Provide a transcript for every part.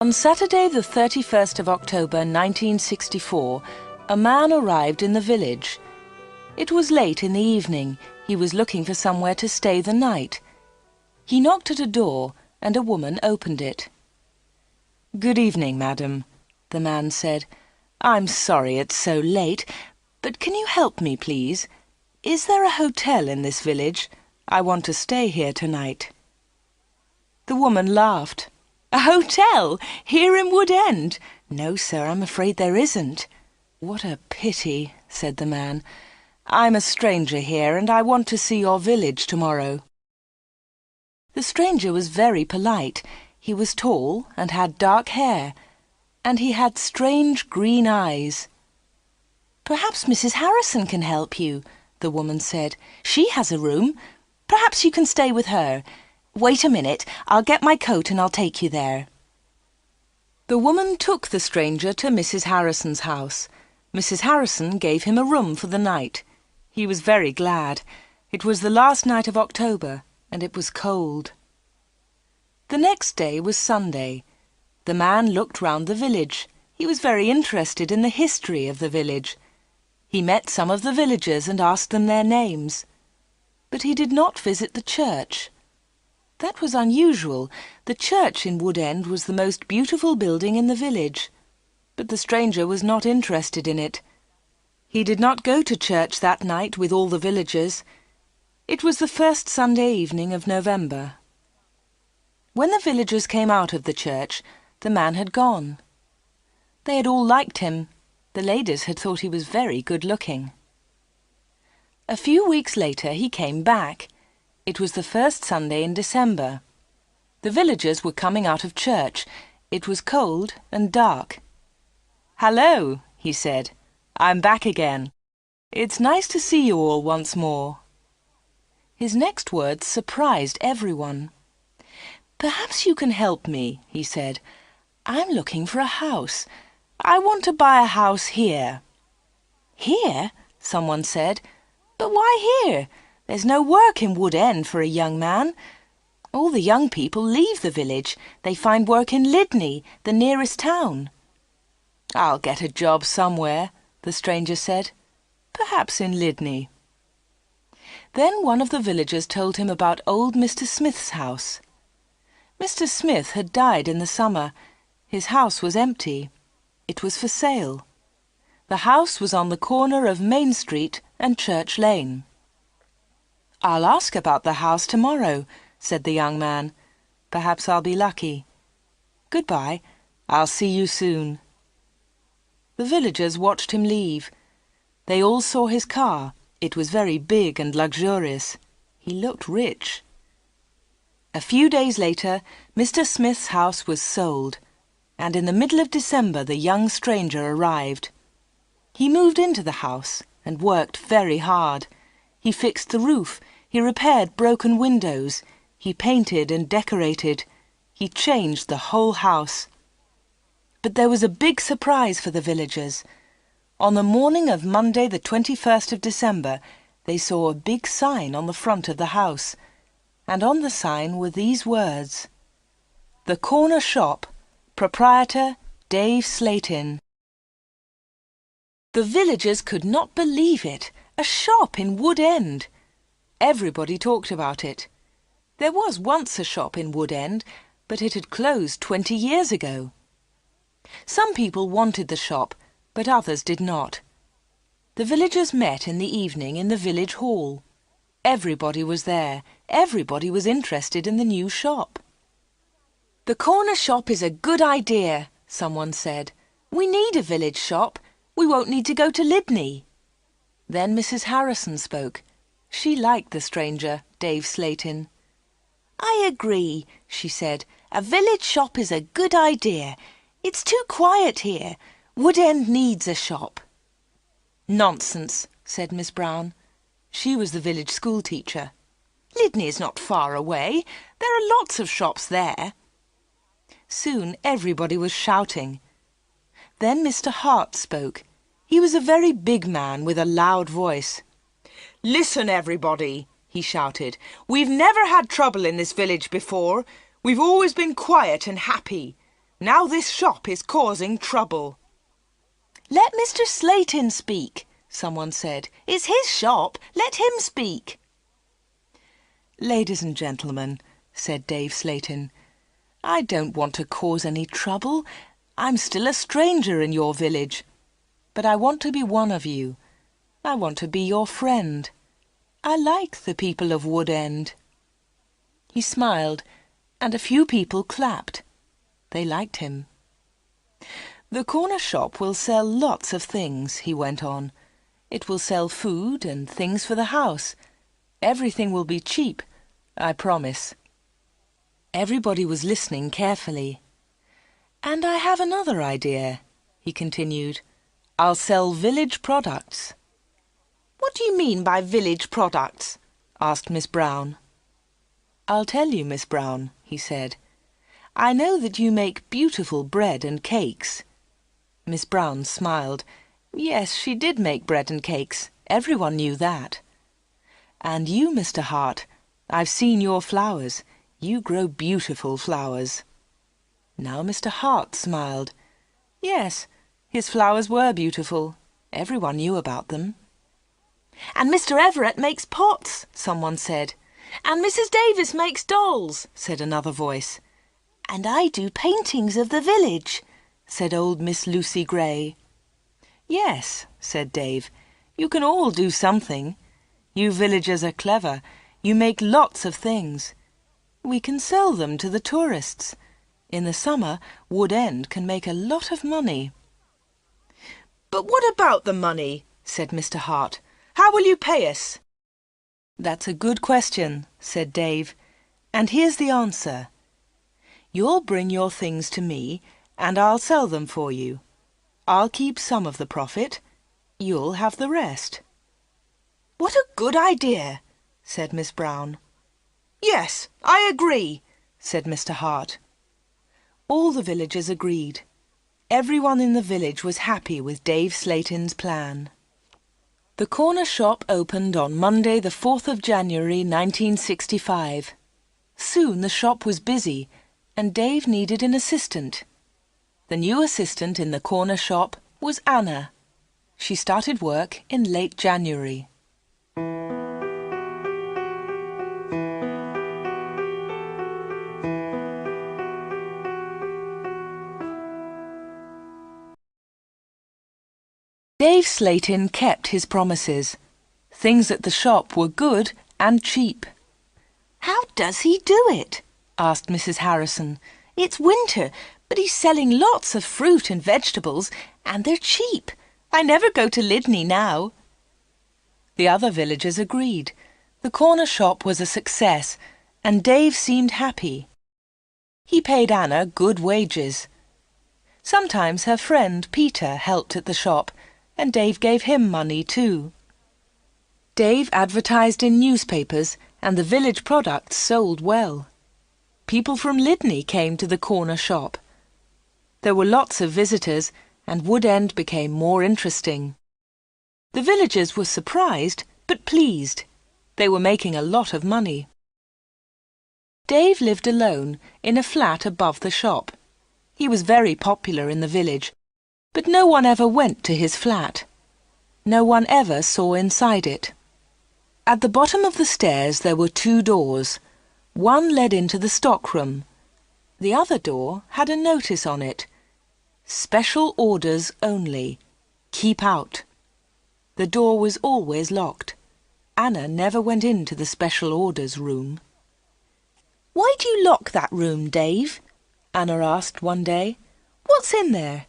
On Saturday the 31st of October 1964, a man arrived in the village. It was late in the evening. He was looking for somewhere to stay the night. He knocked at a door and a woman opened it. "Good evening, madam," the man said. "I'm sorry it's so late, but can you help me, please? Is there a hotel in this village? I want to stay here tonight." The woman laughed. "A hotel? Here in Wood End? No, sir, I'm afraid there isn't." "What a pity," said the man. "I'm a stranger here and I want to see your village tomorrow." The stranger was very polite. He was tall and had dark hair, and he had strange green eyes. "Perhaps Mrs. Harrison can help you," the woman said. "She has a room. Perhaps you can stay with her. Wait a minute, I'll get my coat and I'll take you there." The woman took the stranger to Mrs. Harrison's house. Mrs. Harrison gave him a room for the night. He was very glad. It was the last night of October, and it was cold. The next day was Sunday. The man looked round the village. He was very interested in the history of the village. He met some of the villagers and asked them their names. But he did not visit the church. That was unusual. The church in Wood End was the most beautiful building in the village. But the stranger was not interested in it. He did not go to church that night with all the villagers. It was the first Sunday evening of November. When the villagers came out of the church, the man had gone. They had all liked him. The ladies had thought he was very good-looking. A few weeks later he came back. It was the first Sunday in December. The villagers were coming out of church. It was cold and dark. "Hello," he said. "I'm back again. It's nice to see you all once more." His next words surprised everyone. "Perhaps you can help me," he said. "I'm looking for a house. I want to buy a house here." "Here?" someone said. "But why here? There's no work in Wood End for a young man. All the young people leave the village. They find work in Lydney, the nearest town." "I'll get a job somewhere," the stranger said. "Perhaps in Lydney." Then one of the villagers told him about old Mr. Smith's house. Mr. Smith had died in the summer. His house was empty. It was for sale. The house was on the corner of Main Street and Church Lane. "I'll ask about the house tomorrow," said the young man. "Perhaps I'll be lucky. Goodbye. I'll see you soon." The villagers watched him leave. They all saw his car. It was very big and luxurious. He looked rich. A few days later, Mr. Smith's house was sold, and in the middle of December the young stranger arrived. He moved into the house and worked very hard. He fixed the roof, he repaired broken windows, he painted and decorated, he changed the whole house. But there was a big surprise for the villagers. On the morning of Monday the 21st of December, they saw a big sign on the front of the house, and on the sign were these words: "The Corner Shop, Proprietor Dave Slatin." The villagers could not believe it. A shop in Wood End. Everybody talked about it. There was once a shop in Wood End, but it had closed 20 years ago. Some people wanted the shop, but others did not. The villagers met in the evening in the village hall. Everybody was there. Everybody was interested in the new shop. "The corner shop is a good idea," someone said. "We need a village shop. We won't need to go to Lydney." Then Mrs. Harrison spoke. She liked the stranger, Dave Slatin. "I agree," she said. "A village shop is a good idea. It's too quiet here. Wood End needs a shop." "Nonsense," said Miss Brown. She was the village school teacher. "Lydney is not far away. There are lots of shops there." Soon everybody was shouting. Then Mr. Hart spoke. He was a very big man with a loud voice. "Listen, everybody," he shouted. "We've never had trouble in this village before. We've always been quiet and happy. Now this shop is causing trouble." "Let Mr. Slayton speak," someone said. "It's his shop. Let him speak." "Ladies and gentlemen," said Dave Slayton, "I don't want to cause any trouble. I'm still a stranger in your village. But I want to be one of you. I want to be your friend. I like the people of Wood End." He smiled, and a few people clapped. They liked him. "The corner shop will sell lots of things," he went on. "It will sell food and things for the house. Everything will be cheap, I promise." Everybody was listening carefully. "And I have another idea," he continued. "I'll sell village products." "What do you mean by village products?" asked Miss Brown. "I'll tell you, Miss Brown," he said. "I know that you make beautiful bread and cakes." Miss Brown smiled. Yes, she did make bread and cakes. Everyone knew that. "And you, Mr. Hart, I've seen your flowers. You grow beautiful flowers." Now Mr. Hart smiled. Yes, his flowers were beautiful. Everyone knew about them. "And Mr. Everett makes pots," someone said. "And Mrs. Davis makes dolls," said another voice. "And I do paintings of the village," said old Miss Lucy Gray. "Yes," said Dave, "you can all do something. You villagers are clever. You make lots of things. We can sell them to the tourists. In the summer, Wood End can make a lot of money." "But what about the money?" said Mr. Hart. "How will you pay us?" "That's a good question," said Dave. "And here's the answer. You'll bring your things to me, and I'll sell them for you. I'll keep some of the profit. You'll have the rest." "What a good idea," said Miss Brown. "Yes, I agree," said Mr. Hart. All the villagers agreed. Everyone in the village was happy with Dave Slayton's plan. The corner shop opened on Monday the 4th of January 1965. Soon the shop was busy and Dave needed an assistant. The new assistant in the corner shop was Anna. She started work in late January. Dave Slayton kept his promises. Things at the shop were good and cheap. "How does he do it?" asked Mrs. Harrison. "It's winter, but he's selling lots of fruit and vegetables, and they're cheap. I never go to Lydney now." The other villagers agreed. The corner shop was a success, and Dave seemed happy. He paid Anna good wages. Sometimes her friend Peter helped at the shop, and Dave gave him money too. Dave advertised in newspapers, and the village products sold well. People from Lydney came to the corner shop. There were lots of visitors, and Wood End became more interesting. The villagers were surprised, but pleased. They were making a lot of money. Dave lived alone in a flat above the shop. He was very popular in the village, but no one ever went to his flat. No one ever saw inside it. At the bottom of the stairs there were 2 doors. One led into the stockroom. The other door had a notice on it. Special orders only. Keep out. The door was always locked. Anna never went into the special orders room. "Why do you lock that room, Dave?" Anna asked one day. "What's in there?"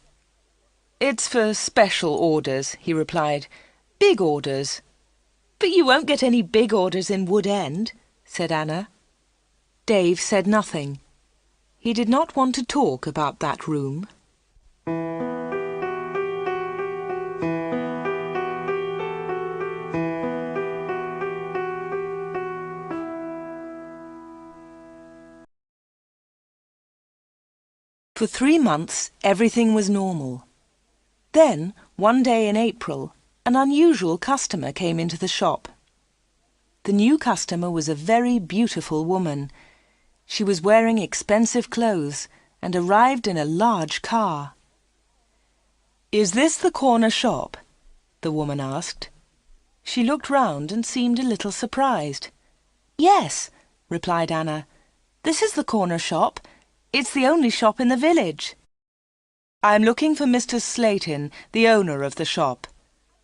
"It's for special orders," he replied. "Big orders." "But you won't get any big orders in Wood End," said Anna. Dave said nothing. He did not want to talk about that room. For 3 months, everything was normal. Then, one day in April, an unusual customer came into the shop. The new customer was a very beautiful woman. She was wearing expensive clothes and arrived in a large car. "Is this the corner shop?" the woman asked. She looked round and seemed a little surprised. "Yes," replied Anna. "This is the corner shop. It's the only shop in the village." "I'm looking for Mr. Slayton, the owner of the shop,"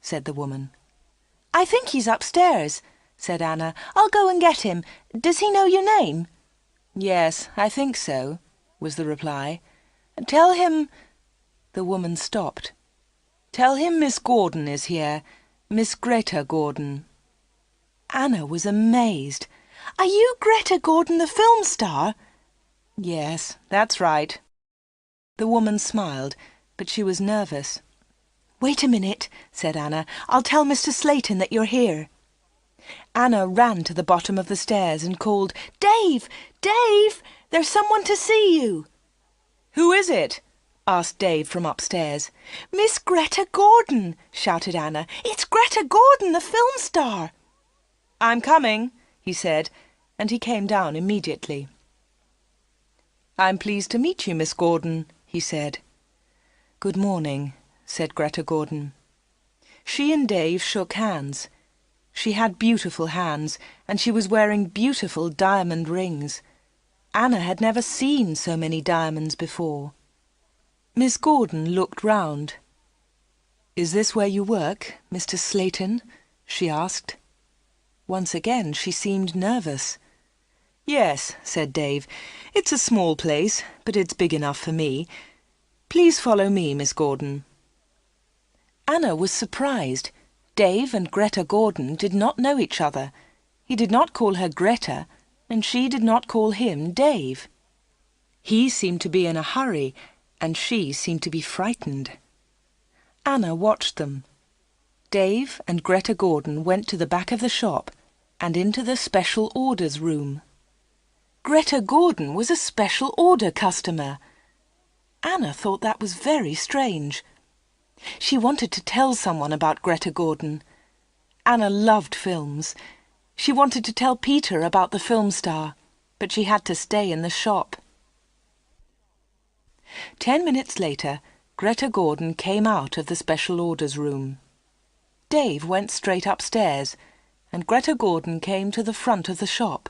said the woman. "I think he's upstairs," said Anna. "I'll go and get him. Does he know your name?" "Yes, I think so," was the reply. "Tell him—" The woman stopped. "Tell him Miss Gordon is here, Miss Greta Gordon." Anna was amazed. "Are you Greta Gordon, the film star?" "Yes, that's right." The woman smiled, but she was nervous. "Wait a minute," said Anna. "I'll tell Mr. Slayton that you're here." Anna ran to the bottom of the stairs and called, "Dave! Dave! There's someone to see you!" "Who is it?" asked Dave from upstairs. "Miss Greta Gordon!" shouted Anna. "It's Greta Gordon, the film star!" "I'm coming," he said, and he came down immediately. "I'm pleased to meet you, Miss Gordon," he said. "Good morning," said Greta Gordon. She and Dave shook hands. She had beautiful hands, and she was wearing beautiful diamond rings. Anna had never seen so many diamonds before. Miss Gordon looked round. "Is this where you work, Mr. Slayton?" she asked. Once again she seemed nervous. "Yes," said Dave. "It's a small place, but it's big enough for me. Please follow me, Miss Gordon." Anna was surprised. Dave and Greta Gordon did not know each other. He did not call her Greta, and she did not call him Dave. He seemed to be in a hurry, and she seemed to be frightened. Anna watched them. Dave and Greta Gordon went to the back of the shop and into the special orders room. Greta Gordon was a special order customer. Anna thought that was very strange. She wanted to tell someone about Greta Gordon. Anna loved films. She wanted to tell Peter about the film star, but she had to stay in the shop. 10 minutes later, Greta Gordon came out of the special orders room. Dave went straight upstairs, and Greta Gordon came to the front of the shop.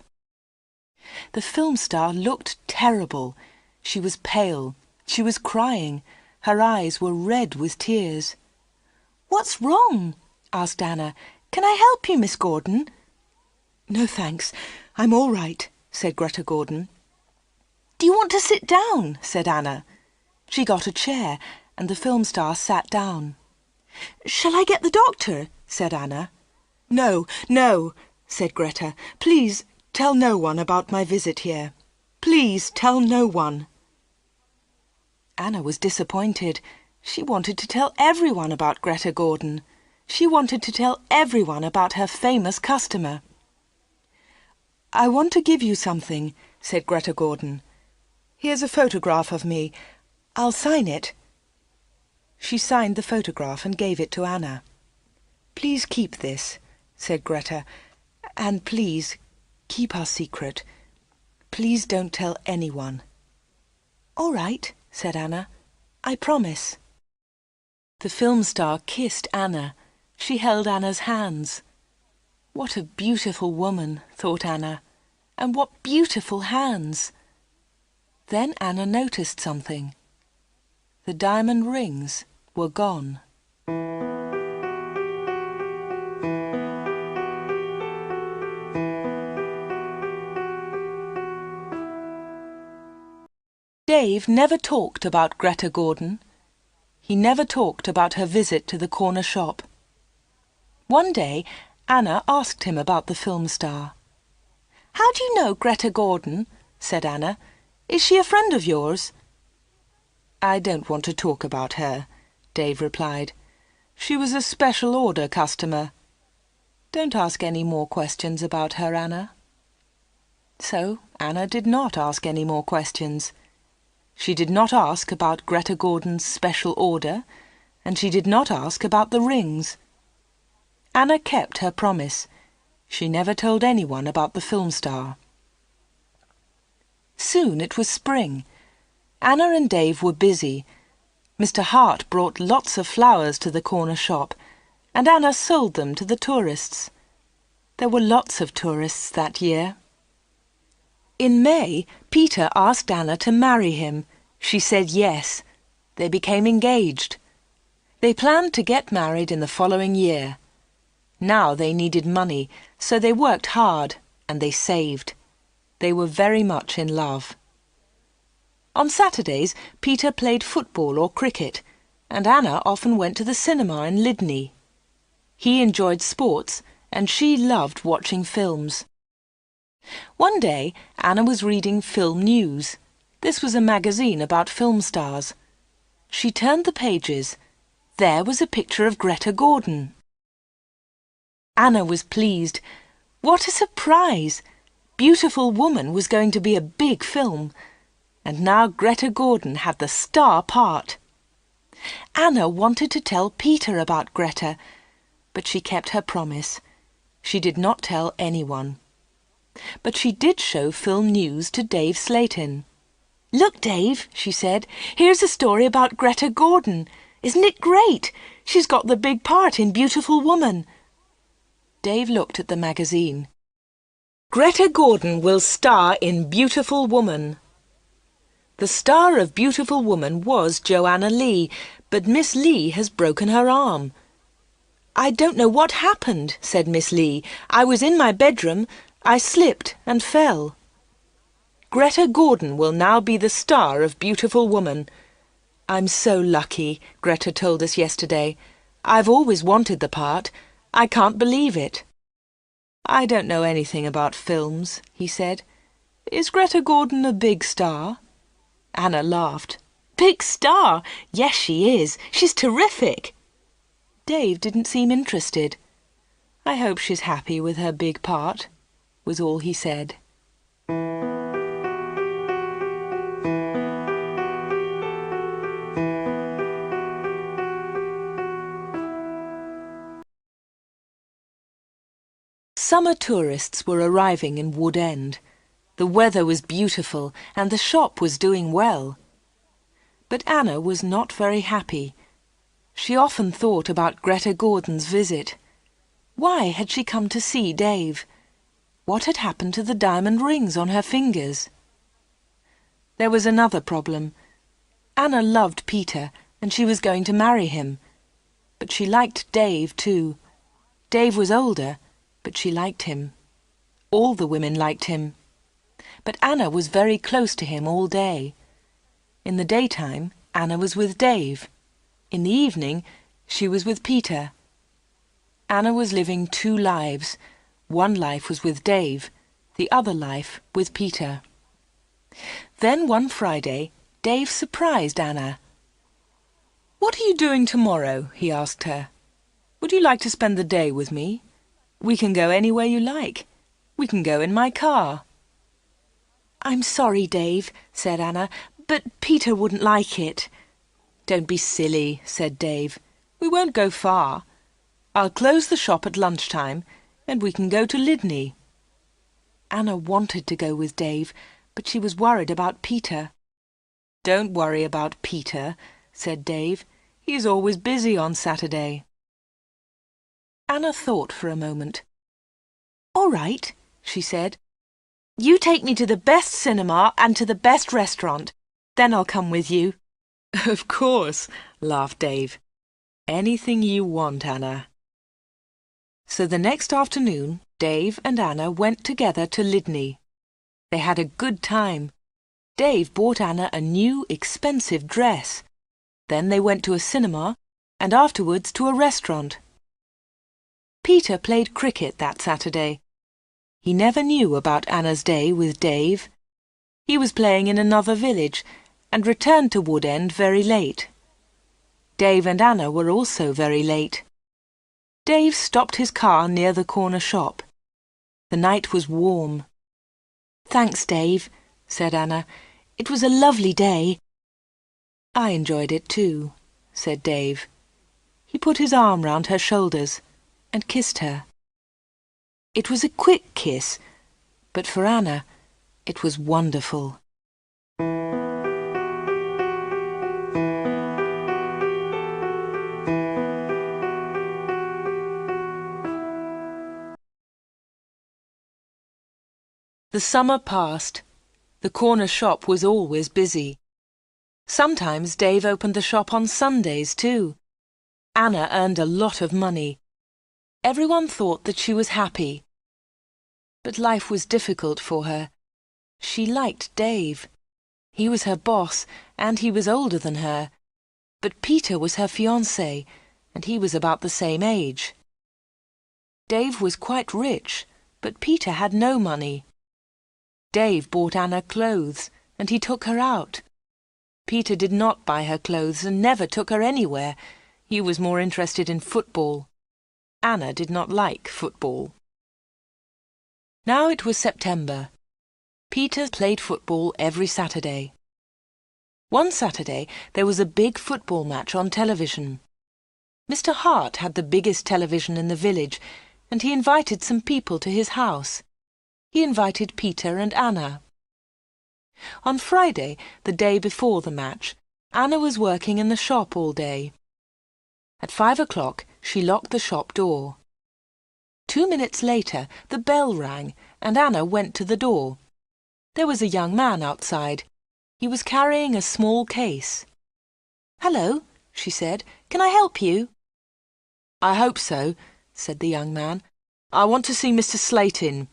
The film star looked terrible. She was pale. She was crying. Her eyes were red with tears. "What's wrong?" asked Anna. "Can I help you, Miss Gordon?" "No, thanks. I'm all right," said Greta Gordon. "Do you want to sit down?" said Anna. She got a chair, and the film star sat down. "Shall I get the doctor?" said Anna. "No, no," said Greta. "Please tell no one about my visit here. Please tell no one." Anna was disappointed. She wanted to tell everyone about Greta Gordon. She wanted to tell everyone about her famous customer. "I want to give you something," said Greta Gordon. "Here's a photograph of me. I'll sign it." She signed the photograph and gave it to Anna. "Please keep this," said Greta, "and please keep our secret. Please don't tell anyone." "All right," said Anna. "I promise." The film star kissed Anna. She held Anna's hands. What a beautiful woman, thought Anna, and what beautiful hands. Then Anna noticed something. The diamond rings were gone. Dave never talked about Greta Gordon. He never talked about her visit to the corner shop. One day, Anna asked him about the film star. "How do you know Greta Gordon?" said Anna. "Is she a friend of yours?" "I don't want to talk about her," Dave replied. "She was a special order customer. Don't ask any more questions about her, Anna." So Anna did not ask any more questions. She did not ask about Greta Gordon's special order, and she did not ask about the rings. Anna kept her promise. She never told anyone about the film star. Soon it was spring. Anna and Dave were busy. Mr. Hart brought lots of flowers to the corner shop, and Anna sold them to the tourists. There were lots of tourists that year. In May, Peter asked Anna to marry him. She said yes. They became engaged. They planned to get married in the following year. Now they needed money, so they worked hard and they saved. They were very much in love. On Saturdays, Peter played football or cricket, and Anna often went to the cinema in Lydney. He enjoyed sports, and she loved watching films. One day, Anna was reading Film News. This was a magazine about film stars. She turned the pages. There was a picture of Greta Gordon. Anna was pleased. What a surprise! Beautiful Woman was going to be a big film, and now Greta Gordon had the star part. Anna wanted to tell Peter about Greta, but she kept her promise. She did not tell anyone. But she did show Film News to Dave Slayton. "Look, Dave," she said, "here's a story about Greta Gordon. Isn't it great? She's got the big part in Beautiful Woman." Dave looked at the magazine. "Greta Gordon will star in Beautiful Woman." The star of Beautiful Woman was Joanna Lee, but Miss Lee has broken her arm. "I don't know what happened," said Miss Lee. "I was in my bedroom. I slipped and fell." Greta Gordon will now be the star of Beautiful Woman. "I'm so lucky," Greta told us yesterday. "I've always wanted the part. I can't believe it." "I don't know anything about films," he said. "Is Greta Gordon a big star?" Anna laughed. "Big star? Yes, she is. She's terrific." Dave didn't seem interested. "I hope she's happy with her big part," was all he said. Summer tourists were arriving in Wood End. The weather was beautiful and the shop was doing well. But Anna was not very happy. She often thought about Greta Gordon's visit. Why had she come to see Dave? What had happened to the diamond rings on her fingers? There was another problem. Anna loved Peter and she was going to marry him. But she liked Dave too. Dave was older, but she liked him. All the women liked him. But Anna was very close to him all day. In the daytime, Anna was with Dave. In the evening, she was with Peter. Anna was living two lives. One life was with Dave, the other life with Peter. Then one Friday, Dave surprised Anna. "What are you doing tomorrow?" he asked her. "Would you like to spend the day with me? We can go anywhere you like. We can go in my car." "I'm sorry, Dave," said Anna, "but Peter wouldn't like it." "Don't be silly," said Dave. "We won't go far. I'll close the shop at lunchtime and we can go to Lydney." Anna wanted to go with Dave, but she was worried about Peter. "Don't worry about Peter," said Dave. "He's always busy on Saturday." Anna thought for a moment. "All right," she said. "You take me to the best cinema and to the best restaurant. Then I'll come with you." "Of course," laughed Dave. "Anything you want, Anna." So the next afternoon, Dave and Anna went together to Lydney. They had a good time. Dave bought Anna a new, expensive dress. Then they went to a cinema and afterwards to a restaurant. Peter played cricket that Saturday. He never knew about Anna's day with Dave. He was playing in another village and returned to Wood End very late. Dave and Anna were also very late. Dave stopped his car near the corner shop. The night was warm. "Thanks, Dave," said Anna. "It was a lovely day." "I enjoyed it too," said Dave. He put his arm round her shoulders and kissed her. It was a quick kiss, but for Anna, it was wonderful. The summer passed. The corner shop was always busy. Sometimes Dave opened the shop on Sundays too. Anna earned a lot of money. Everyone thought that she was happy. But life was difficult for her. She liked Dave. He was her boss, and he was older than her. But Peter was her fiancé, and he was about the same age. Dave was quite rich, but Peter had no money. Dave bought Anna clothes, and he took her out. Peter did not buy her clothes and never took her anywhere. He was more interested in football. Anna did not like football. Now it was September. Peter played football every Saturday. One Saturday there was a big football match on television. Mr. Hart had the biggest television in the village, and he invited some people to his house. He invited Peter and Anna. On Friday, the day before the match, Anna was working in the shop all day. At 5 o'clock, she locked the shop door. 2 minutes later, the bell rang, and Anna went to the door. There was a young man outside. He was carrying a small case. "Hello," she said. "Can I help you?" "I hope so," said the young man. "I want to see Mr. Slayton."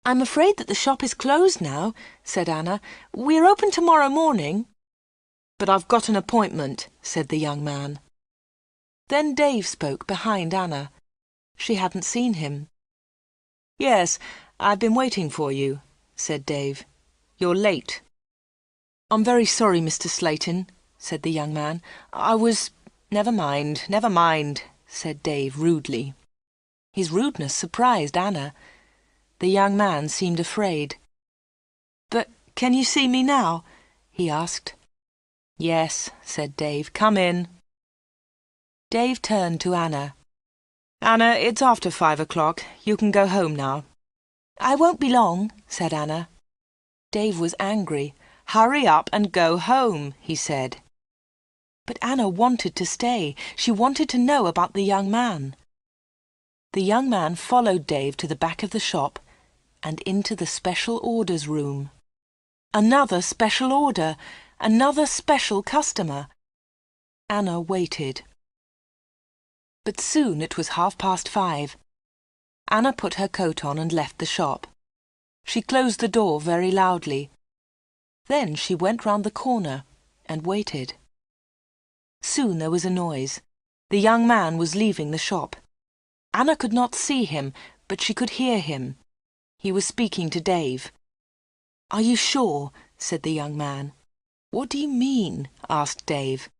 "I'm afraid that the shop is closed now," said Anna. "We're open tomorrow morning." "But I've got an appointment," said the young man. Then Dave spoke behind Anna. She hadn't seen him. "Yes, I've been waiting for you," said Dave. "You're late." "I'm very sorry, Mr. Slayton," said the young man. "I was—" "Never mind," said Dave rudely. His rudeness surprised Anna. The young man seemed afraid. "But can you see me now?" he asked. "Yes," said Dave. "Come in." Dave turned to Anna. "Anna, it's after 5 o'clock. You can go home now." "I won't be long," said Anna. Dave was angry. "Hurry up and go home," he said. But Anna wanted to stay. She wanted to know about the young man. The young man followed Dave to the back of the shop and into the special orders room. Another special order, another special customer. Anna waited. But soon it was 5:30. Anna put her coat on and left the shop. She closed the door very loudly. Then she went round the corner and waited. Soon there was a noise. The young man was leaving the shop. Anna could not see him, but she could hear him. He was speaking to Dave. "Are you sure?" said the young man. "What do you mean?" asked Dave.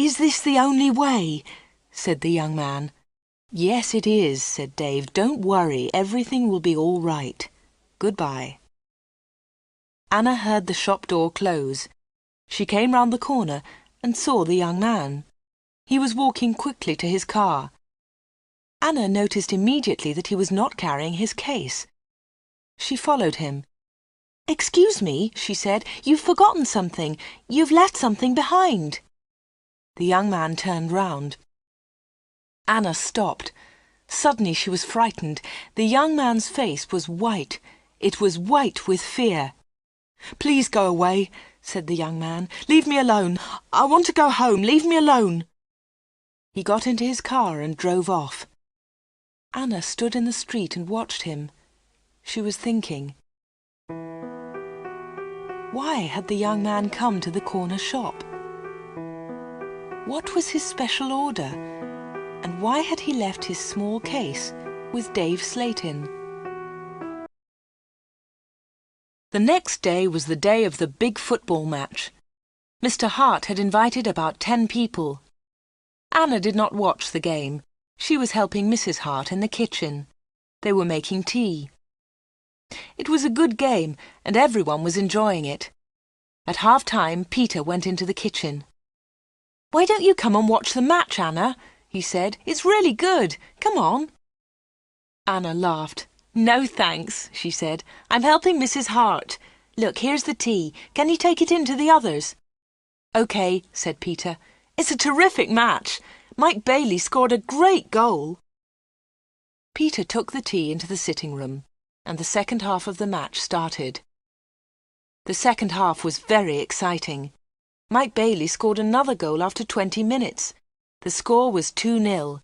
"Is this the only way?" said the young man. "Yes, it is," said Dave. "Don't worry, everything will be all right. Goodbye." Anna heard the shop door close. She came round the corner and saw the young man. He was walking quickly to his car. Anna noticed immediately that he was not carrying his case. She followed him. "Excuse me," she said. "You've forgotten something. You've left something behind." The young man turned round. Anna stopped. Suddenly she was frightened. The young man's face was white. It was white with fear. "Please go away," said the young man. "Leave me alone. I want to go home. Leave me alone." He got into his car and drove off. Anna stood in the street and watched him. She was thinking. Why had the young man come to the corner shop? What was his special order? And why had he left his small case with Dave Slayton? The next day was the day of the big football match. Mr. Hart had invited about 10 people. Anna did not watch the game. She was helping Mrs. Hart in the kitchen. They were making tea. It was a good game, and everyone was enjoying it. At half-time, Peter went into the kitchen. "Why don't you come and watch the match, Anna?" he said. "It's really good. Come on." Anna laughed. "No, thanks," she said. "I'm helping Mrs. Hart. Look, here's the tea. Can you take it in to the others?" "OK," said Peter. "It's a terrific match. Mike Bailey scored a great goal." Peter took the tea into the sitting room, and the second half of the match started. The second half was very exciting. Mike Bailey scored another goal after 20 minutes. The score was 2-0.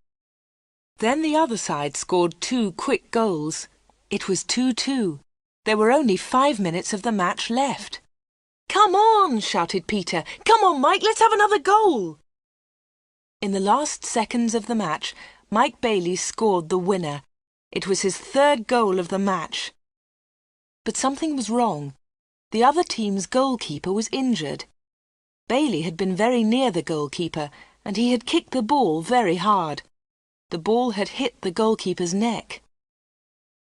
Then the other side scored 2 quick goals. It was 2-2. There were only 5 minutes of the match left. "Come on!" shouted Peter. "Come on, Mike, let's have another goal!" In the last seconds of the match, Mike Bailey scored the winner. It was his 3rd goal of the match. But something was wrong. The other team's goalkeeper was injured. Bailey had been very near the goalkeeper, and he had kicked the ball very hard. The ball had hit the goalkeeper's neck.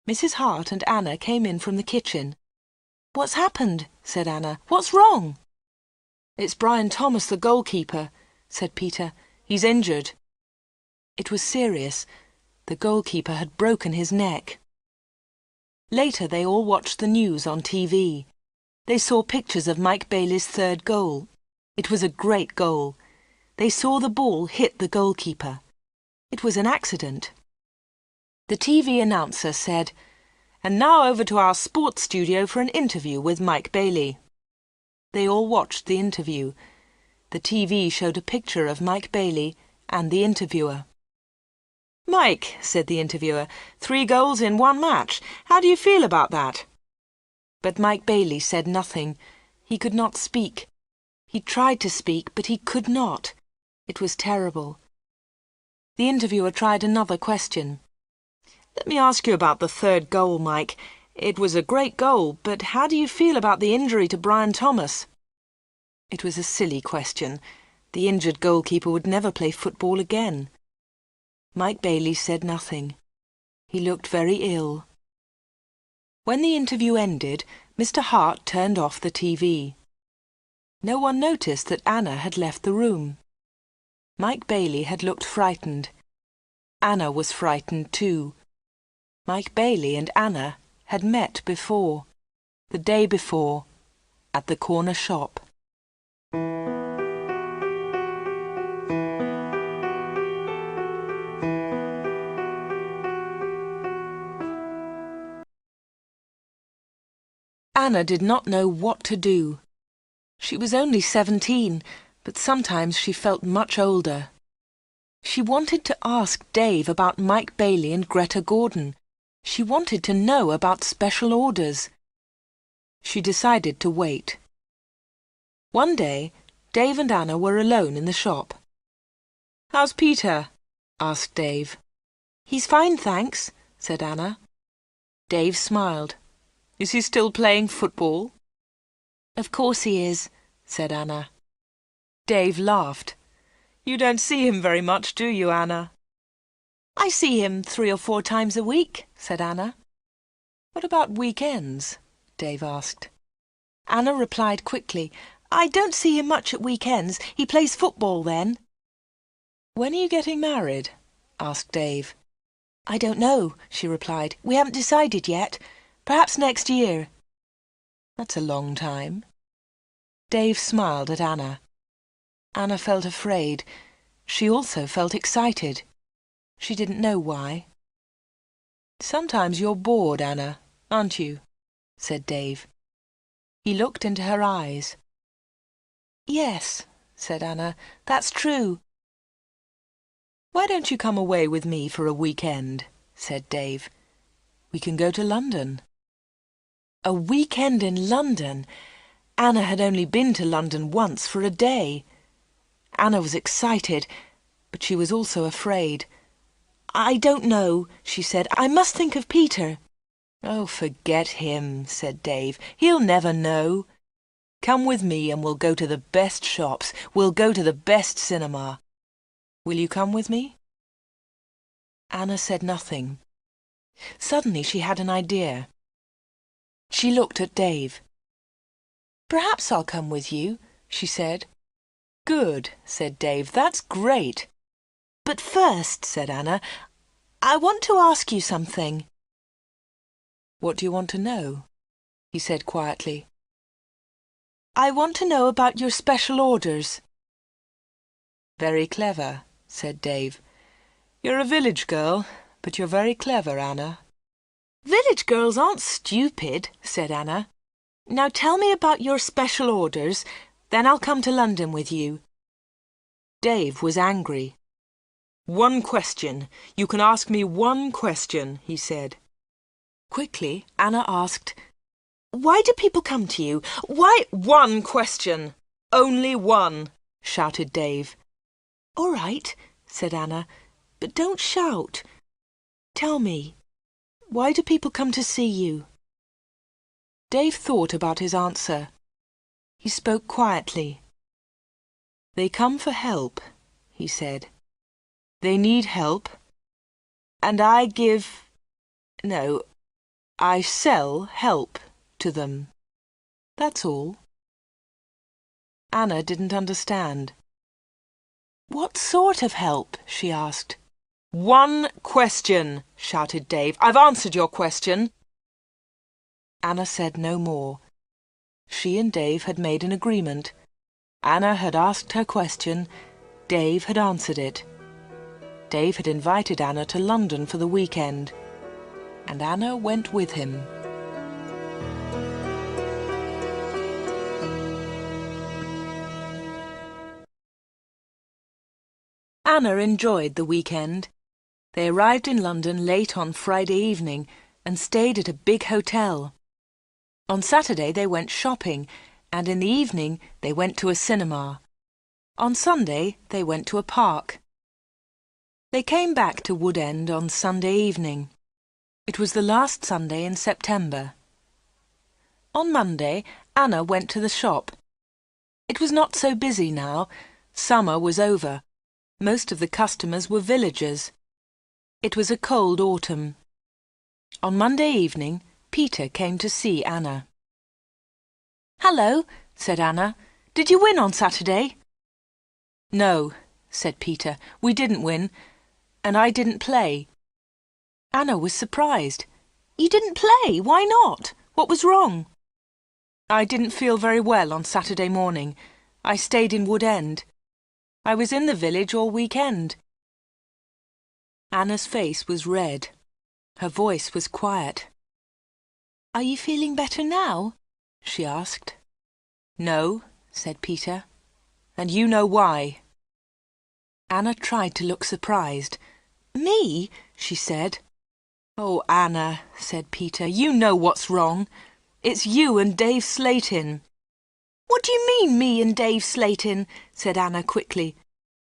Mrs. Hart and Anna came in from the kitchen. "What's happened?" said Anna. "What's wrong?" "It's Brian Thomas, the goalkeeper," said Peter. "He's injured." It was serious. The goalkeeper had broken his neck. Later they all watched the news on TV. They saw pictures of Mike Bailey's 3rd goal. It was a great goal. They saw the ball hit the goalkeeper. It was an accident. The TV announcer said, "And now over to our sports studio for an interview with Mike Bailey." They all watched the interview. The TV showed a picture of Mike Bailey and the interviewer. "Mike," said the interviewer, 3 goals in 1 match. How do you feel about that?" But Mike Bailey said nothing. He could not speak. He tried to speak, but he could not. It was terrible. The interviewer tried another question. "Let me ask you about the 3rd goal, Mike. It was a great goal, but how do you feel about the injury to Brian Thomas?" It was a silly question. The injured goalkeeper would never play football again. Mike Bailey said nothing. He looked very ill. When the interview ended, Mr. Hart turned off the TV. No one noticed that Anna had left the room. Mike Bailey had looked frightened. Anna was frightened too. Mike Bailey and Anna had met before, the day before, at the corner shop. Anna did not know what to do. She was only 17, but sometimes she felt much older. She wanted to ask Dave about Mike Bailey and Greta Gordon. She wanted to know about special orders. She decided to wait. One day, Dave and Anna were alone in the shop. "How's Peter?" asked Dave. "He's fine, thanks," said Anna. Dave smiled. "Is he still playing football?" "Of course he is," said Anna. Dave laughed. "You don't see him very much, do you, Anna?" "I see him 3 or 4 times a week," said Anna. "What about weekends?" Dave asked. Anna replied quickly, "I don't see him much at weekends. He plays football then." "When are you getting married?" asked Dave. "I don't know," she replied. "We haven't decided yet. Perhaps next year." "That's a long time." Dave smiled at Anna. Anna felt afraid. She also felt excited. She didn't know why. "Sometimes you're bored, Anna, aren't you?" said Dave. He looked into her eyes. "Yes," said Anna, "that's true." "Why don't you come away with me for a weekend?" said Dave. "We can go to London." A weekend in London! Anna had only been to London once for a day. Anna was excited, but she was also afraid. "I don't know," she said. "I must think of Peter." "Oh, forget him," said Dave. "He'll never know. Come with me and we'll go to the best shops. We'll go to the best cinema. Will you come with me?" Anna said nothing. Suddenly she had an idea. She looked at Dave. "Perhaps I'll come with you," she said. "Good," said Dave. "That's great." "But first," said Anna, "I want to ask you something." "What do you want to know?" he said quietly. "I want to know about your special orders." "Very clever," said Dave. "You're a village girl, but you're very clever, Anna." Village girls aren't stupid, said Anna. Now tell me about your special orders, then I'll come to London with you. Dave was angry. "One question. You can ask me one question," he said. Quickly, Anna asked, "Why do people come to you? Why—" "One question. Only one," shouted Dave. "All right," said Anna, "but don't shout. Tell me, why do people come to see you?" Dave thought about his answer. He spoke quietly. "They come for help," he said. "They need help, and I sell help to them. That's all." Anna didn't understand. "What sort of help?" she asked. "One question," shouted Dave. "I've answered your question." Anna said no more. She and Dave had made an agreement. Anna had asked her question. Dave had answered it. Dave had invited Anna to London for the weekend, and Anna went with him. Anna enjoyed the weekend. They arrived in London late on Friday evening and stayed at a big hotel. On Saturday they went shopping, and in the evening they went to a cinema. On Sunday they went to a park. They came back to Wood End on Sunday evening. It was the last Sunday in September. On Monday, Anna went to the shop. It was not so busy now. Summer was over. Most of the customers were villagers. It was a cold autumn. On Monday evening, Peter came to see Anna. "Hello," said Anna. "Did you win on Saturday?" "No," said Peter. "We didn't win, and I didn't play." Anna was surprised. "You didn't play? Why not? What was wrong?" "I didn't feel very well on Saturday morning. I stayed in Wood End. I was in the village all weekend." Anna's face was red. Her voice was quiet. "Are you feeling better now?" she asked. "No," said Peter, "and you know why." Anna tried to look surprised. "Me?" she said. "Oh, Anna," said Peter, "you know what's wrong. It's you and Dave Slatin." "What do you mean, me and Dave Slatin?" said Anna quickly.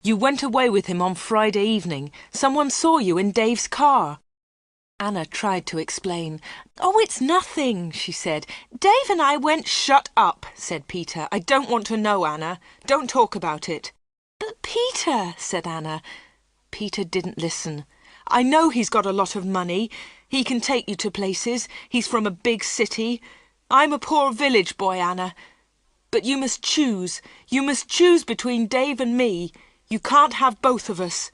"You went away with him on Friday evening. Someone saw you in Dave's car." Anna tried to explain. "Oh, it's nothing," she said. "Dave and I went—" "Shut up," said Peter. "I don't want to know, Anna. Don't talk about it." "But Peter," said Anna. Peter didn't listen. "I know he's got a lot of money. He can take you to places. He's from a big city. I'm a poor village boy, Anna. But you must choose. You must choose between Dave and me. You can't have both of us."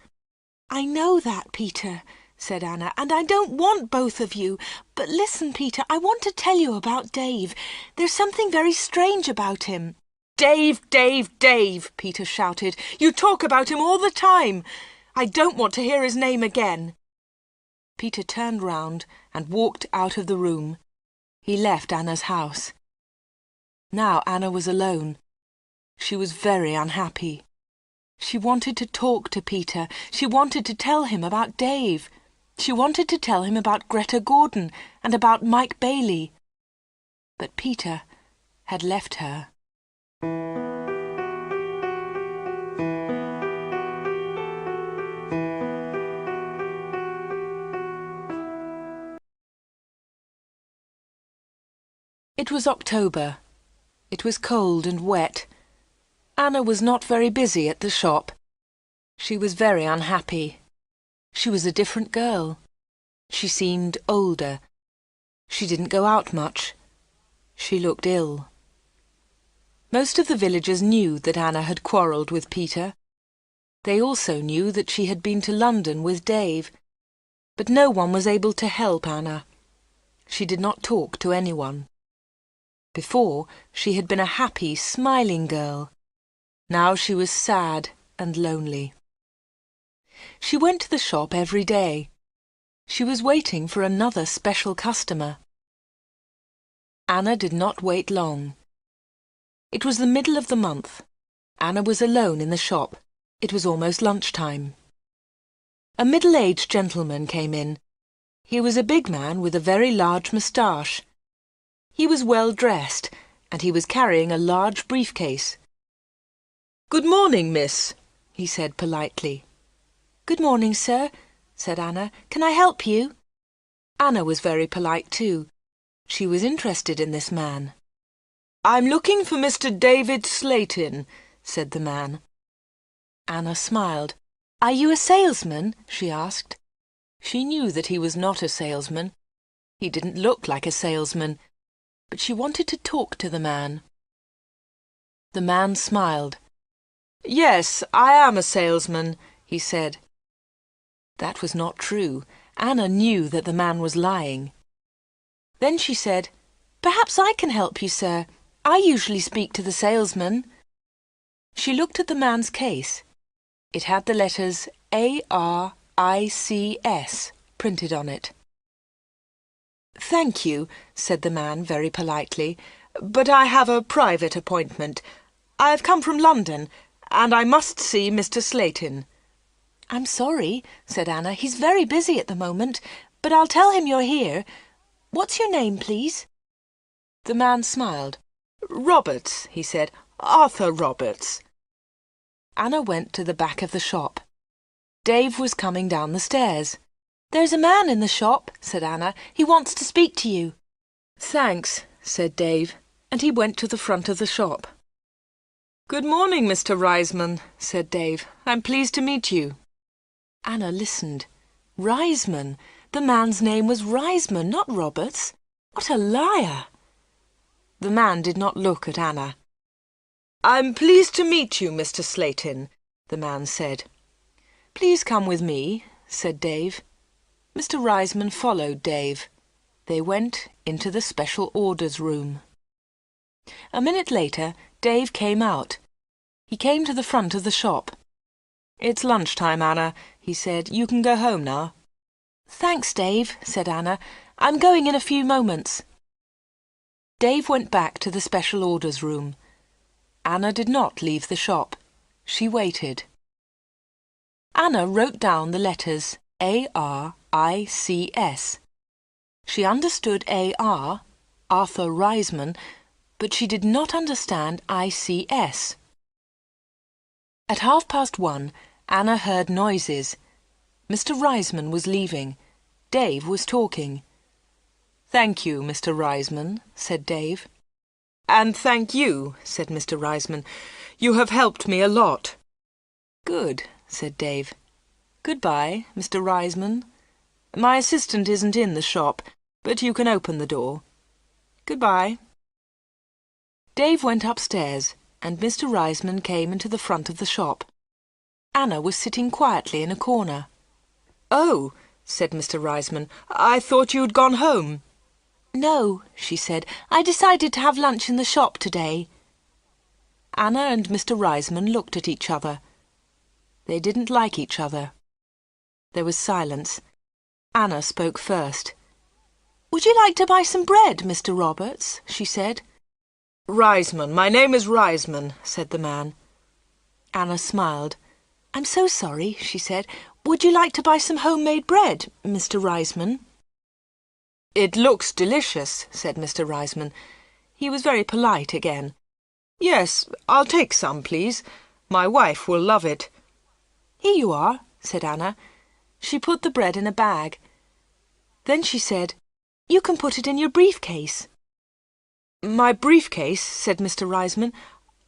"I know that, Peter," said Anna, "and I don't want both of you. But listen, Peter, I want to tell you about Dave. There's something very strange about him." "Dave, Dave, Dave," Peter shouted. "You talk about him all the time. I don't want to hear his name again." Peter turned round and walked out of the room. He left Anna's house. Now Anna was alone. She was very unhappy. She wanted to talk to Peter. She wanted to tell him about Dave. She wanted to tell him about Greta Gordon and about Mike Bailey. But Peter had left her. It was October. It was cold and wet. Anna was not very busy at the shop. She was very unhappy. She was a different girl. She seemed older. She didn't go out much. She looked ill. Most of the villagers knew that Anna had quarrelled with Peter. They also knew that she had been to London with Dave. But no one was able to help Anna. She did not talk to anyone. Before, she had been a happy, smiling girl. Now she was sad and lonely. She went to the shop every day. She was waiting for another special customer. Anna did not wait long. It was the middle of the month. Anna was alone in the shop. It was almost lunchtime. A middle-aged gentleman came in. He was a big man with a very large moustache. He was well dressed, and he was carrying a large briefcase. "Good morning, miss," he said politely. "Good morning, sir," said Anna. "Can I help you?" Anna was very polite too. She was interested in this man. "I'm looking for Mr. David Slayton," said the man. Anna smiled. "Are you a salesman?" she asked. She knew that he was not a salesman. He didn't look like a salesman, but she wanted to talk to the man. The man smiled. "Yes, I am a salesman," he said. That was not true. Anna knew that the man was lying. Then she said, "Perhaps I can help you, sir. I usually speak to the salesman." She looked at the man's case. It had the letters ARICS printed on it. "Thank you," said the man very politely, "but I have a private appointment. I have come from London, and I must see Mr. Slayton." "I'm sorry," said Anna. "He's very busy at the moment, but I'll tell him you're here. What's your name, please?" The man smiled. "Roberts," he said. "Arthur Roberts." Anna went to the back of the shop. Dave was coming down the stairs. "There's a man in the shop," said Anna. "He wants to speak to you." "Thanks," said Dave, and he went to the front of the shop. "Good morning, Mr. Reisman," said Dave. "I'm pleased to meet you." Anna listened. Reisman! The man's name was Reisman, not Roberts. What a liar! The man did not look at Anna. "I'm pleased to meet you, Mr. Slayton," the man said. "Please come with me," said Dave. Mr. Reisman followed Dave. They went into the special orders room. A minute later, Dave came out. He came to the front of the shop. "It's lunchtime, Anna," he said. "You can go home now." "Thanks, Dave," said Anna. "I'm going in a few moments." Dave went back to the special orders room. Anna did not leave the shop. She waited. Anna wrote down the letters ARICS. She understood AR, Arthur Reisman, but she did not understand ICS. At 1:30, Anna heard noises. Mr. Reisman was leaving. Dave was talking. "Thank you, Mr. Reisman," said Dave. "And thank you," said Mr. Reisman. "You have helped me a lot." "Good," said Dave. "Goodbye, Mr. Reisman. My assistant isn't in the shop, but you can open the door. Goodbye." Dave went upstairs, and Mr. Reisman came into the front of the shop. Anna was sitting quietly in a corner. "Oh," said Mr. Reisman, "I thought you'd gone home." "No," she said. "I decided to have lunch in the shop today." Anna and Mr. Reisman looked at each other. They didn't like each other. There was silence. Anna spoke first. "Would you like to buy some bread, Mr. Roberts?" she said. "Reisman, my name is Reisman," said the man. Anna smiled. "I'm so sorry," she said. "Would you like to buy some homemade bread, Mr. Reisman?" "It looks delicious," said Mr. Reisman. He was very polite again. "Yes, I'll take some, please. My wife will love it." "Here you are," said Anna. She put the bread in a bag. Then she said, "You can put it in your briefcase." "My briefcase?" said Mr. Reisman.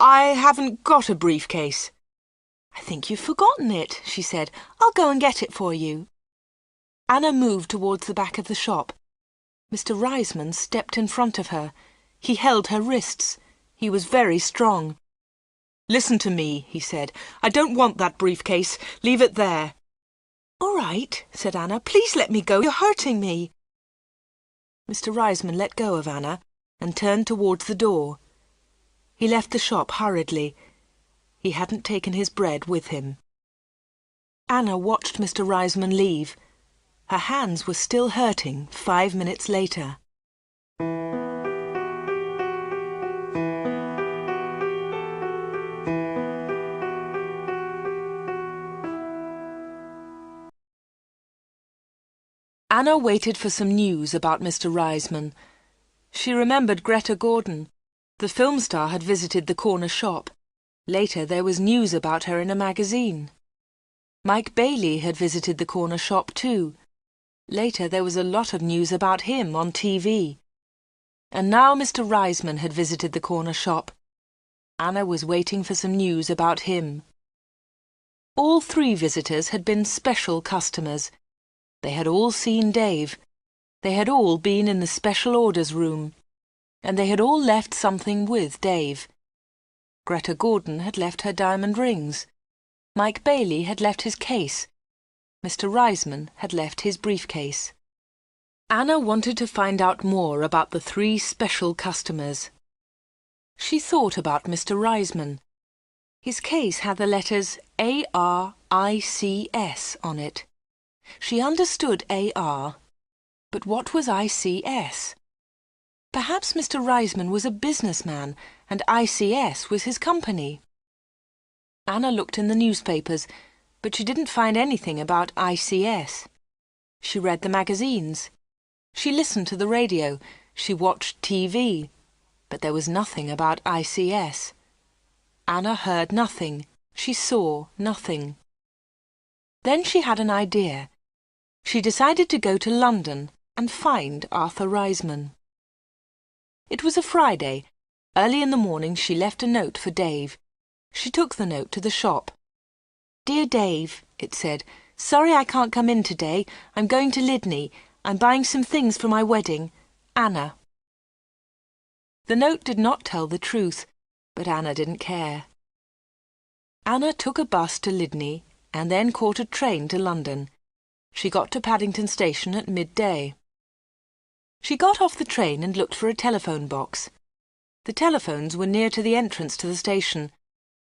"I haven't got a briefcase." "I think you've forgotten it," she said. "I'll go and get it for you." Anna moved towards the back of the shop. Mr. Reisman stepped in front of her. He held her wrists. He was very strong. "Listen to me," he said. "I don't want that briefcase. Leave it there." "All right," said Anna. "Please let me go. You're hurting me." Mr. Reisman let go of Anna and turned towards the door. He left the shop hurriedly. He hadn't taken his bread with him. Anna watched Mr. Reisman leave. Her hands were still hurting 5 minutes later. Anna waited for some news about Mr. Reisman. She remembered Greta Gordon. The film star had visited the corner shop. Later there was news about her in a magazine. Mike Bailey had visited the corner shop too. Later there was a lot of news about him on TV. And now Mr. Reisman had visited the corner shop. Anna was waiting for some news about him. All 3 visitors had been special customers. They had all seen Dave. They had all been in the special orders room. And they had all left something with Dave. Greta Gordon had left her diamond rings. Mike Bailey had left his case. Mr. Reisman had left his briefcase. Anna wanted to find out more about the 3 special customers. She thought about Mr. Reisman. His case had the letters ARICS on it. She understood AR, but what was ICS? Perhaps Mr. Reisman was a businessman and ICS was his company. Anna looked in the newspapers, but she didn't find anything about ICS. She read the magazines. She listened to the radio. She watched TV. But there was nothing about ICS. Anna heard nothing. She saw nothing. Then she had an idea. She decided to go to London and find Arthur Reisman. It was a Friday. Early in the morning she left a note for Dave. She took the note to the shop. "Dear Dave," it said, "sorry I can't come in today. I'm going to Lydney. I'm buying some things for my wedding. Anna." The note did not tell the truth, but Anna didn't care. Anna took a bus to Lydney and then caught a train to London. She got to Paddington Station at midday. She got off the train and looked for a telephone box. The telephones were near to the entrance to the station,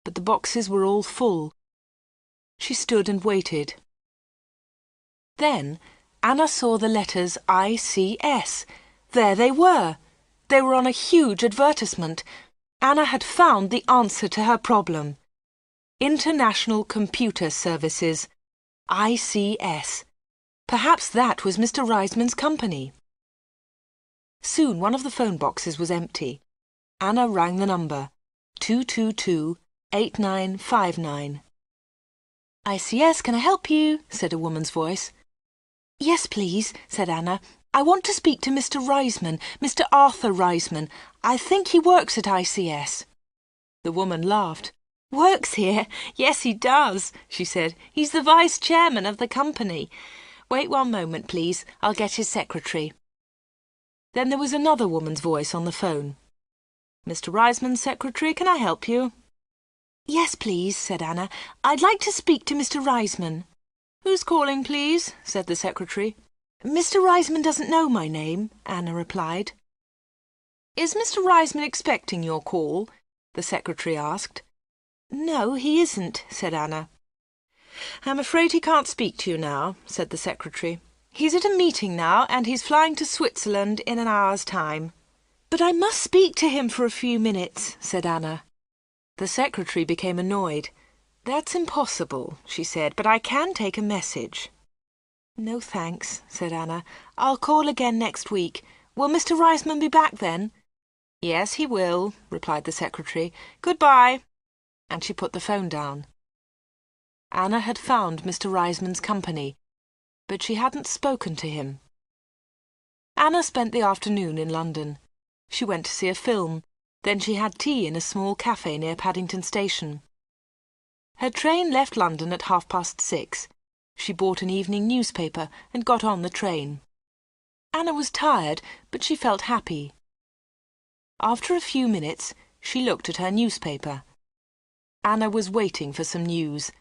but the boxes were all full. She stood and waited. Then Anna saw the letters ICS. There they were. They were on a huge advertisement. Anna had found the answer to her problem. International Computer Services. ICS. Perhaps that was Mr. Reisman's company. Soon one of the phone boxes was empty. Anna rang the number, 222-8959. "ICS, can I help you?" said a woman's voice. "Yes, please," said Anna. "I want to speak to Mr. Reisman, Mr. Arthur Reisman. I think he works at ICS." The woman laughed. "Works here? Yes, he does," she said. "He's the vice chairman of the company. Wait 1 moment, please. I'll get his secretary." Then there was another woman's voice on the phone. "Mr. Reisman's secretary, can I help you?" "Yes, please," said Anna. "I'd like to speak to Mr. Reisman." "Who's calling, please?" said the secretary. "Mr. Reisman doesn't know my name," Anna replied. "Is Mr. Reisman expecting your call?" the secretary asked. "No, he isn't," said Anna. "I'm afraid he can't speak to you now," said the secretary. "He's at a meeting now, and he's flying to Switzerland in an hour's time." "But I must speak to him for a few minutes," said Anna. The secretary became annoyed. "That's impossible," she said, "but I can take a message." "No, thanks," said Anna. "I'll call again next week. Will Mr. Reisman be back then?" "Yes, he will," replied the secretary. "Goodbye." And she put the phone down. Anna had found Mr. Reisman's company, but she hadn't spoken to him. Anna spent the afternoon in London. She went to see a film. Then she had tea in a small cafe near Paddington Station. Her train left London at 6:30. She bought an evening newspaper and got on the train. Anna was tired, but she felt happy. After a few minutes, she looked at her newspaper. Anna was waiting for some news.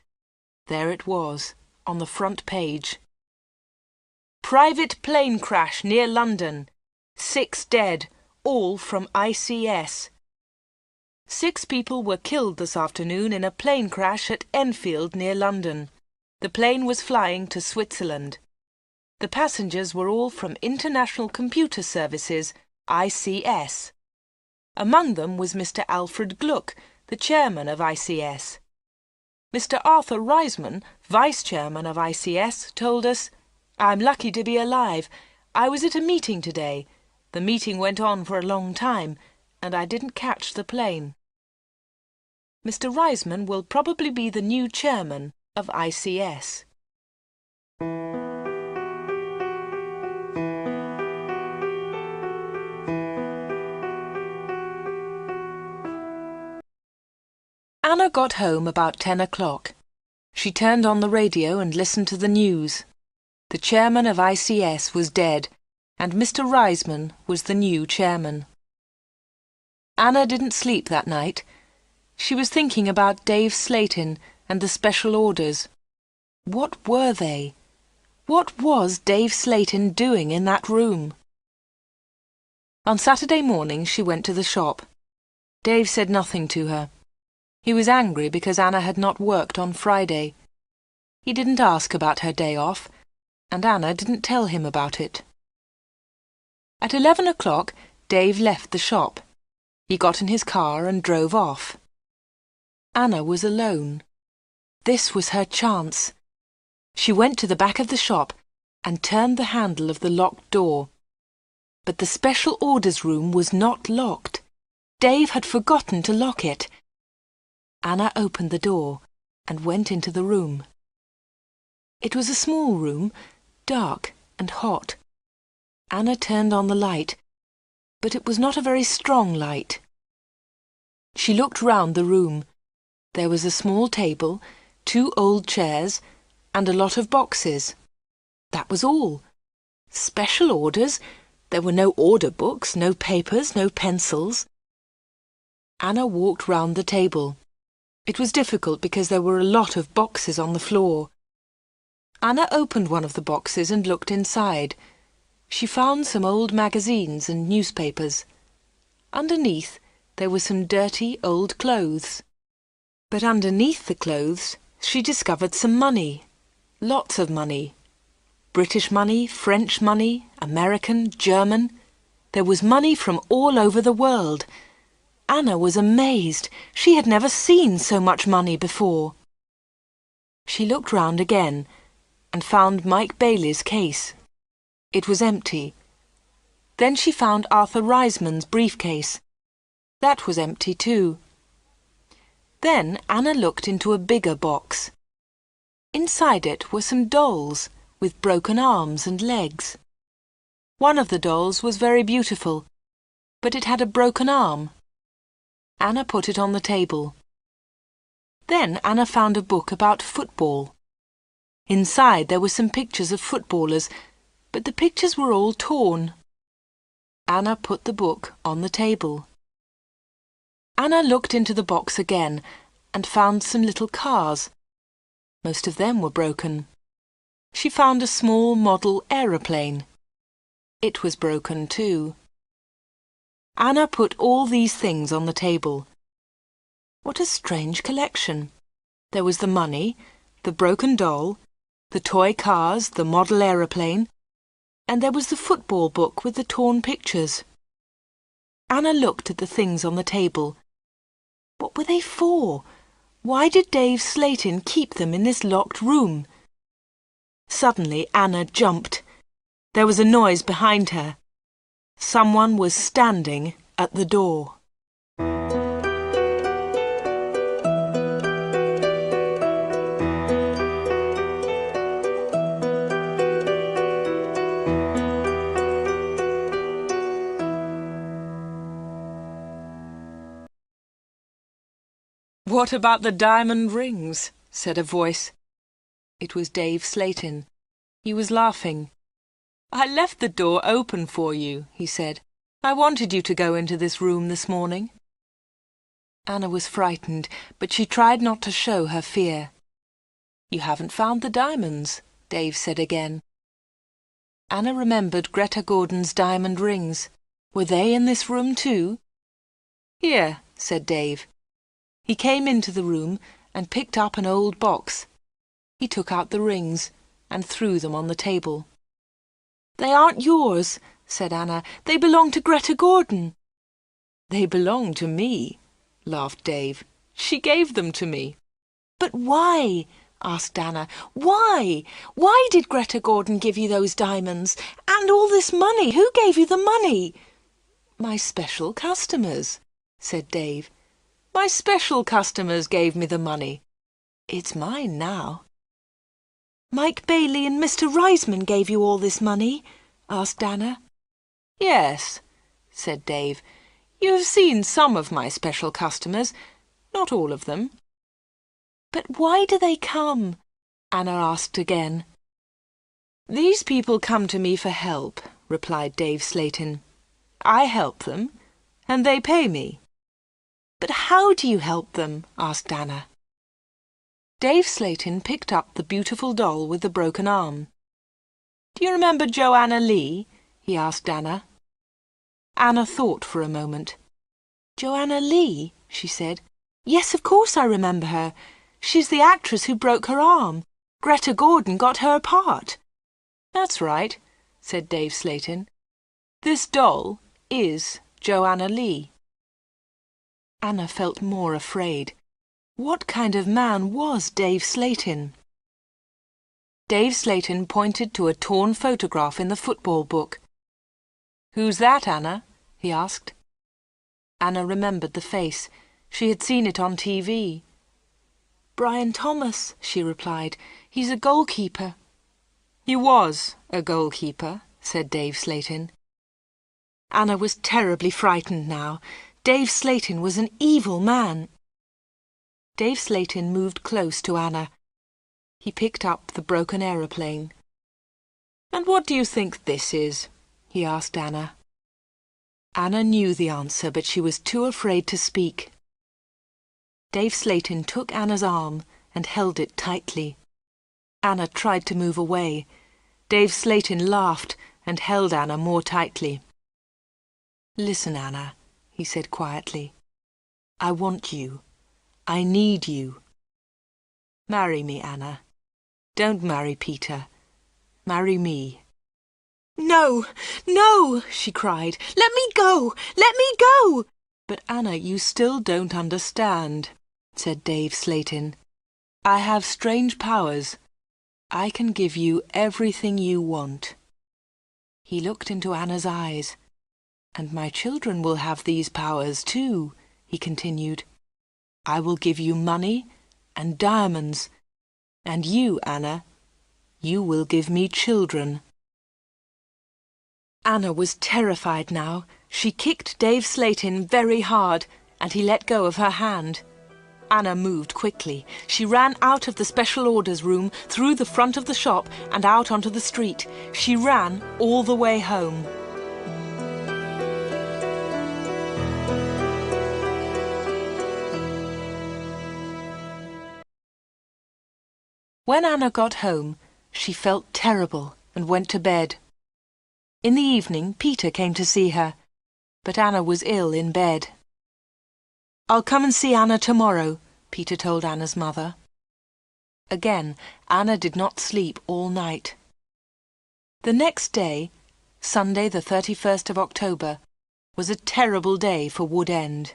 There it was, on the front page. "Private plane crash near London. 6 dead, all from ICS. 6 people were killed this afternoon in a plane crash at Enfield near London. The plane was flying to Switzerland." The passengers were all from International Computer Services, ICS. Among them was Mr. Alfred Gluck, the chairman of ICS. Mr. Arthur Reisman, vice-chairman of ICS, told us, "I'm lucky to be alive. I was at a meeting today. The meeting went on for a long time, and I didn't catch the plane." Mr. Reisman will probably be the new chairman of ICS. Anna got home about 10 o'clock. She turned on the radio and listened to the news. The chairman of ICS was dead, and Mr. Reisman was the new chairman. Anna didn't sleep that night. She was thinking about Dave Slayton and the special orders. What were they? What was Dave Slayton doing in that room? On Saturday morning she went to the shop. Dave said nothing to her. He was angry because Anna had not worked on Friday. He didn't ask about her day off, and Anna didn't tell him about it. At 11 o'clock, Dave left the shop. He got in his car and drove off. Anna was alone. This was her chance. She went to the back of the shop and turned the handle of the locked door. But the special orders room was not locked. Dave had forgotten to lock it. Anna opened the door and went into the room. It was a small room, dark and hot. Anna turned on the light, but it was not a very strong light. She looked round the room. There was a small table, 2 old chairs, and a lot of boxes. That was all. Special orders? There were no order books, no papers, no pencils. Anna walked round the table. It was difficult because there were a lot of boxes on the floor. Anna opened one of the boxes and looked inside. She found some old magazines and newspapers. Underneath, there were some dirty old clothes. But underneath the clothes, she discovered some money. Lots of money. British money, French money, American, German. There was money from all over the world. Anna was amazed. She had never seen so much money before. She looked round again and found Mike Bailey's case. It was empty. Then she found Arthur Reisman's briefcase. That was empty too. Then Anna looked into a bigger box. Inside it were some dolls with broken arms and legs. One of the dolls was very beautiful, but it had a broken arm. Anna put it on the table. Then Anna found a book about football. Inside there were some pictures of footballers, but the pictures were all torn. Anna put the book on the table. Anna looked into the box again and found some little cars. Most of them were broken. She found a small model aeroplane. It was broken too. Anna put all these things on the table. What a strange collection. There was the money, the broken doll, the toy cars, the model aeroplane, and there was the football book with the torn pictures. Anna looked at the things on the table. What were they for? Why did Dave Slayton keep them in this locked room? Suddenly Anna jumped. There was a noise behind her. Someone was standing at the door. "What about the diamond rings?" said a voice. It was Dave Slayton. He was laughing. "I left the door open for you," he said. "I wanted you to go into this room this morning." Anna was frightened, but she tried not to show her fear. "You haven't found the diamonds," Dave said again. Anna remembered Greta Gordon's diamond rings. Were they in this room too? "Here," said Dave. He came into the room and picked up an old box. He took out the rings and threw them on the table. They aren't yours, said Anna. They belong to Greta Gordon. They belong to me, laughed Dave. She gave them to me. But why? Asked Anna. Why? Why did Greta Gordon give you those diamonds? And all this money? Who gave you the money? My special customers, said Dave. My special customers gave me the money. It's mine now. Mike Bailey and Mr. Reisman gave you all this money? Asked Anna. Yes, said Dave. You have seen some of my special customers, not all of them. But why do they come? Anna asked again. These people come to me for help, replied Dave Slayton. I help them, and they pay me. But how do you help them? Asked Anna. Dave Slayton picked up the beautiful doll with the broken arm. Do you remember Joanna Lee? He asked Anna. Anna thought for a moment. Joanna Lee, she said. Yes, of course I remember her. She's the actress who broke her arm. Greta Gordon got her part. That's right, said Dave Slayton. This doll is Joanna Lee. Anna felt more afraid. What kind of man was Dave Slayton? Dave Slayton pointed to a torn photograph in the football book. Who's that, Anna? He asked. Anna remembered the face. She had seen it on TV. Brian Thomas, she replied. He's a goalkeeper. He was a goalkeeper, said Dave Slayton. Anna was terribly frightened now. Dave Slayton was an evil man. Dave Slayton moved close to Anna. He picked up the broken aeroplane. And what do you think this is? He asked Anna. Anna knew the answer, but she was too afraid to speak. Dave Slayton took Anna's arm and held it tightly. Anna tried to move away. Dave Slayton laughed and held Anna more tightly. Listen, Anna, he said quietly. I want you. I need you. Marry me, Anna. Don't marry Peter. Marry me. No, no, she cried. Let me go! Let me go! But Anna, you still don't understand, said Dave Slayton. I have strange powers. I can give you everything you want. He looked into Anna's eyes. And my children will have these powers too, he continued. I will give you money and diamonds. And you, Anna, you will give me children. Anna was terrified now. She kicked Dave Slayton very hard, and he let go of her hand. Anna moved quickly. She ran out of the special orders room, through the front of the shop, and out onto the street. She ran all the way home. When Anna got home, she felt terrible and went to bed. In the evening, Peter came to see her, but Anna was ill in bed. I'll come and see Anna tomorrow, Peter told Anna's mother. Again, Anna did not sleep all night. The next day, Sunday the 31st of October, was a terrible day for Wood End.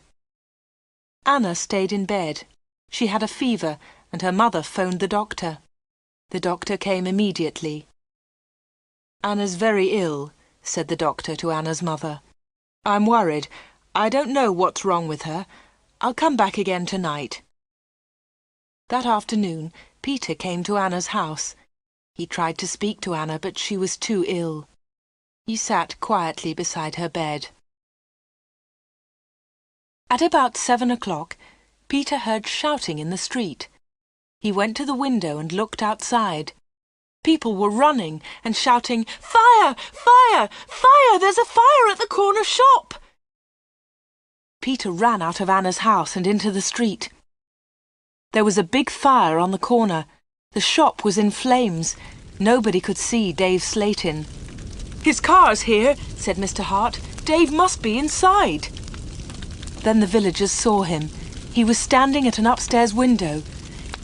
Anna stayed in bed. She had a fever, and her mother phoned the doctor. The doctor came immediately. Anna's very ill, said the doctor to Anna's mother. I'm worried. I don't know what's wrong with her. I'll come back again tonight. That afternoon, Peter came to Anna's house. He tried to speak to Anna, but she was too ill. He sat quietly beside her bed. At about 7 o'clock, Peter heard shouting in the street. He went to the window and looked outside. People were running and shouting, "Fire! Fire! Fire! There's a fire at the corner shop!" Peter ran out of Anna's house and into the street. There was a big fire on the corner. The shop was in flames. Nobody could see Dave Slayton. "His car's here," said Mr. Hart. "Dave must be inside." Then the villagers saw him. He was standing at an upstairs window.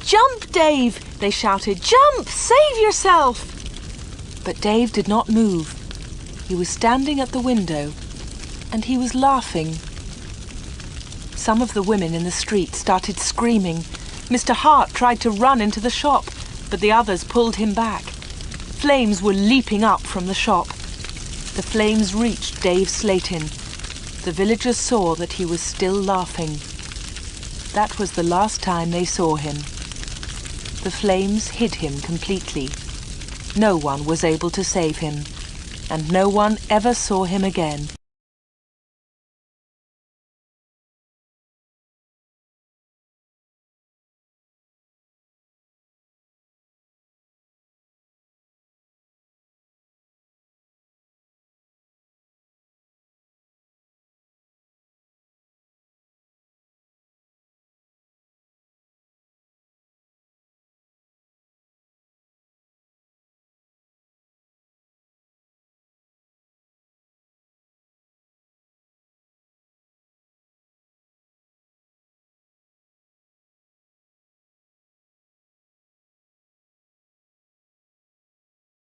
"Jump, Dave!" they shouted. "Jump! Save yourself!" But Dave did not move. He was standing at the window, and he was laughing. Some of the women in the street started screaming. Mr. Hart tried to run into the shop, but the others pulled him back. Flames were leaping up from the shop. The flames reached Dave Slayton. The villagers saw that he was still laughing. That was the last time they saw him. The flames hid him completely. No one was able to save him, and no one ever saw him again.